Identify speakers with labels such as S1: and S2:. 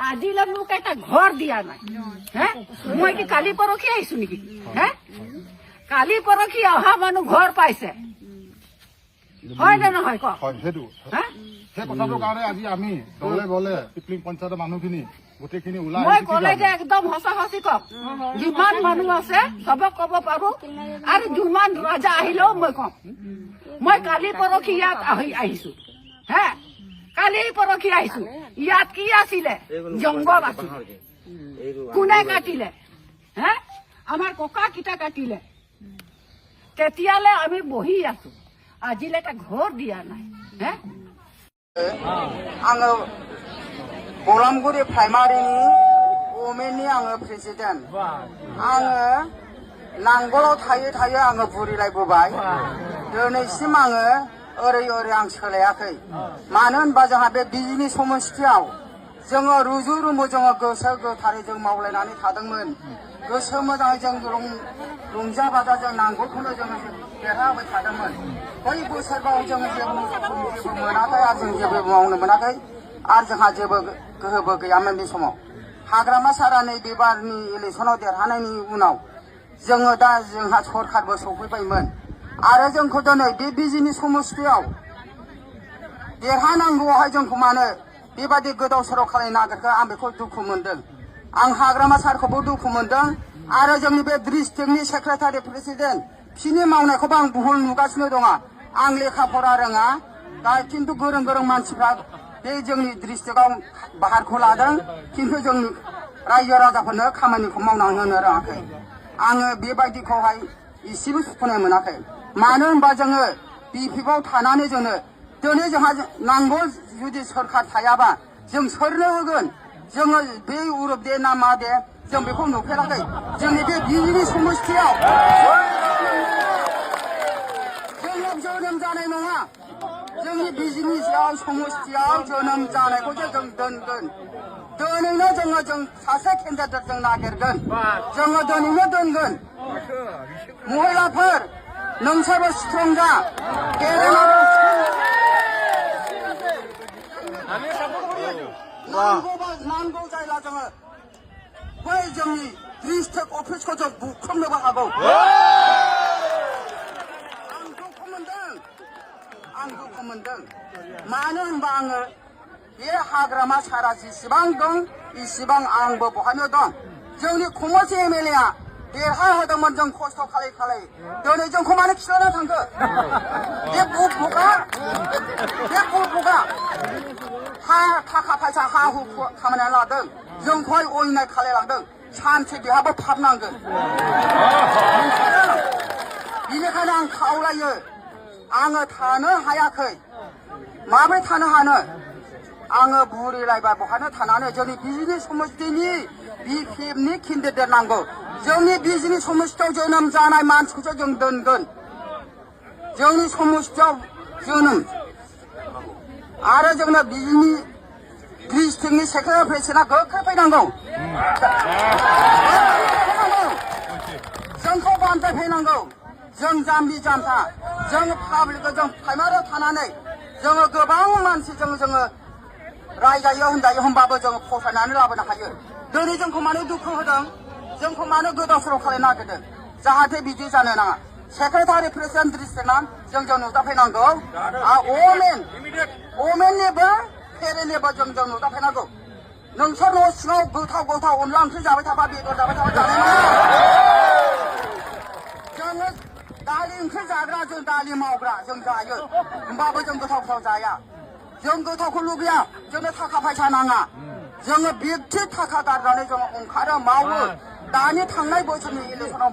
S1: আজিলে মোক এটা ঘৰ দিয়া নাই হে মই কি কালি পৰখি আহিছো নেকি হে কালি পৰখি অহা মানুহ ঘৰ পাইছে হয় নে নহয় কওক
S2: সেইটো সেই কথাটোৰ কাৰণে আজি আমি দলে বলে পিপলিং পঞ্চায়তৰ মানুহখিনি গোটেইখিনি ওলাই
S1: মই ক'লে যে একদম সঁচা সঁচি কওক যিমান মানুহ আছে চবক ক'ব পাৰো আৰু যিমান ৰজা আহিলেও মই কম মই কালি পৰখি ইয়াত আহিছো হে কালি পৰখি আহিছো ইয়াত কি আছিলে জংগল আছিল কোনে কাটিলে হে আমাৰ ককা কিটা কাটিলে তেতিয়ালে আমি বহি আছো আজিলৈকে ঘৰ দিয়া নাই হে
S3: आङो बलामगुरि प्राइमारिनि वमेननि आङो प्रेसिडेन्ट आङो नांगोलाव थायै थायै आङो बुरिलायबोबाय दिनैसिम आङो ओरै आं सोलायाखै मानो होनबा जोंहा बे बिजिनि समस्थियाव जोङो रुजु रुमु जोङो गोसो गोथारै जों मावलायनानै थादोंमोन गोसो मोजाङै जों रंजा बाजा जों नांगोलखौनो जोङो देरहाबाय थादोंमोन बै बोसोराव जोङो जेबो मोनाखै आरो जों जेबो मावनो मोनाखै आरो जोंहा जेबो गोहोबो गैयामोन बे समाव हाग्रामा सारा नै बेबारनि इलेक्सनाव देरहानायनि उनाव जोङो दा जोंहा सरखारबो सफैबायमोन आरो जोंखौ दिनै बे बिजिनि समस्थियाव देरहानांगौआवहाय जोंखौ मानो बेबादि गोदाव सोराव खालामनो नागिरखो आं बेखौ दुखु मोनदों आं हाग्रामा सारखौबो दुखु मोनदों आरो जोंनि बे डिस्ट्रिक्टनि सेक्रेटारि प्रेसिडेन्ट बिनि मावनायखौबो आं भुल नुगासिनो दङ आं लेखा फरा रोङा दा खिन्थु गोरों गोरों मानसिफ्रा बे जोंनि डिस्ट्रिक्टआव बाहागो लादों खिन्थु जोंनि रायजो राजाफोरनो खामानिखौ मावना होनो रोङाखै आङो बेबायदिखौहाय एसेबो सुखुनाय मोनाखै मानो होनबा जोङो बिपिएफआव थानानै जोंनो दिनै जोंहा नांगौ जुदि सरखार थायाबा जों सोरनो होगोन जोङो बे उरुप दे ना मा दे जों बेखौ नुफेराखै जोंनि बे बिजिनि समस्थियाव जोङो जोनोम जानाय नङा जोंनि बिजिनि समस्थियाव जोनोम जानायखौसो जों दोनगोन दिनैनो जों सासे केन्डिडेट जों नागिरगोन जोङो दिनैनो दोनगोन महिलाफोर नोंसोरबो स्ट्रं जा नांगौ जायला जोङो बै जोंनि डिस्ट्रिक्ट अफिसखौ जों बुख्रुबनोबो हागौ आं दुखु मोनदों मानो होनबा आङो बे हाग्रामा सारा जेसेबां दं इसेबां आंबो बहायनो दं जोंनि खमलसी एमएलए आ देरहाहोदोंमोन जों खस्थ' खालाय दिनै जोंखौ मानो खिथाना थांखो बे बुबुगा थाखा फैसा हा हु खामायना लादों जोंखौहाय अयनाय खालायलांदों सानसे बेहाबो फाब नांगोन बेनिखायनो आं खावलायो आङो थानो हायाखै माबोरै थानो हानो आङो बुरिलायबा बहानो थानानै जोंनि बिजिनि समस्थिनि बिपिएफनि केन्डिडेट नांगौ जोंनि बिजिनि समस्थियाव जोनोम जानाय मानसिखौसो जों दोनगोन जोंनि समस्थियाव जोनोम आरो जोंनो बिजिनि डिस्ट्रिक्टनि सेक्रेटारि प्रेसिडेन्टआ गोख्रै फैनांगौ जोंखौ बानजायफैनांगौ जों जाम्बि जाम्था जों पाब्लिकखौ जों प्राइमारियाव थानानै जोङो गोबां मानसिजों जोङो रायजायो होनजायो होनबाबो जोङो फसायनानै लाबोनो हायो दिनै जोंखौ मानो दुखु होदों जोंखौ मानो गोदाव सोराव खालायनो नागिरदों जाहाथे बिदि जानो नाङा सेक्रेटारि प्रेसिडेन्ट डिस्ट्रिक्टना जों नुजाफैनांगौ अमेननिबो फेरेनिबो जों नुजाफैनांगौ नोंसोर न' सिङाव गोथाव अनला ओंख्रि जाबाय थाबा बेदर जाबाय थाबा जानाय नङा जोङो दालि ओंख्रि जाग्रा जों दालि मावग्रा जों जायो होमबाबो जों गोथाव जाया जों गोथावखौ लुबैया जोंनो थाखा फैसा नाङा जोङो बेक्ति थाखा गारनानै जोङो ओंखारो मावो दानि थांनाय बोसोरनि इलेक्सनाव